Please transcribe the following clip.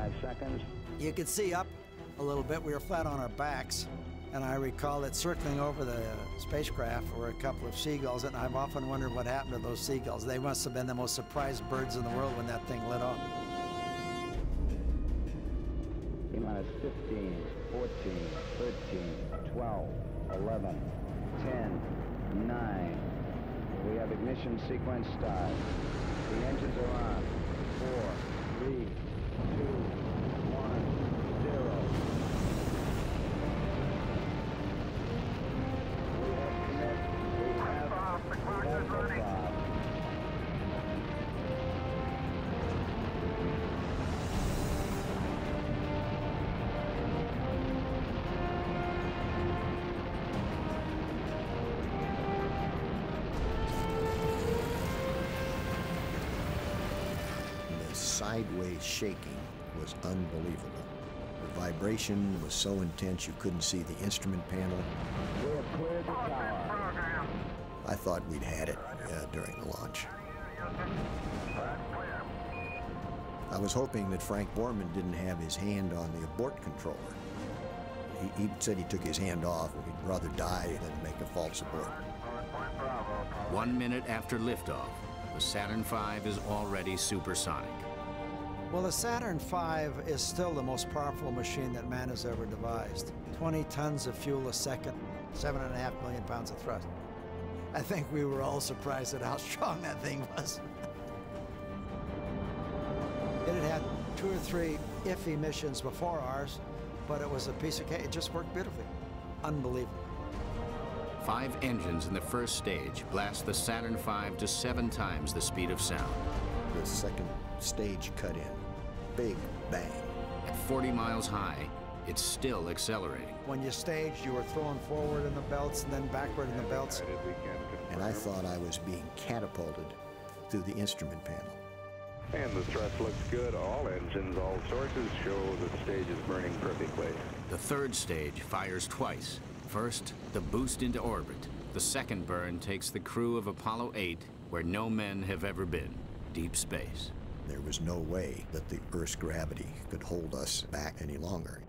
5 seconds. You could see up a little bit. We were flat on our backs, and I recall that circling over the spacecraft were a couple of seagulls, and I've often wondered what happened to those seagulls. They must have been the most surprised birds in the world when that thing lit off. T-minus 15, 14, 13, 12, 11, 10, 9. We have ignition sequence start. The engines are on. 4, 3, 2, 1, 0. We have liftoff. Sideways shaking was unbelievable. The vibration was so intense you couldn't see the instrument panel. We have cleared the tower. I thought we'd had it during the launch. I was hoping that Frank Borman didn't have his hand on the abort controller. He said he took his hand off and he'd rather die than make a false abort. 1 minute after liftoff, the Saturn V is already supersonic. Well, the Saturn V is still the most powerful machine that man has ever devised. 20 tons of fuel a second, 7.5 million pounds of thrust. I think we were all surprised at how strong that thing was. It had had 2 or 3 iffy missions before ours, but it was a piece of cake. It just worked beautifully. Unbelievable. 5 engines in the first stage blast the Saturn V to 7 times the speed of sound. The second stage cut in. Big bang. At 40 miles high, it's still accelerating. When you staged, you were thrown forward in the belts and then backward in the belts. And I thought I was being catapulted through the instrument panel. And the thrust looks good. All engines, all sources show the stage is burning perfectly. The third stage fires twice. First, the boost into orbit. The second burn takes the crew of Apollo 8 where no men have ever been, deep space. There was no way that the Earth's gravity could hold us back any longer.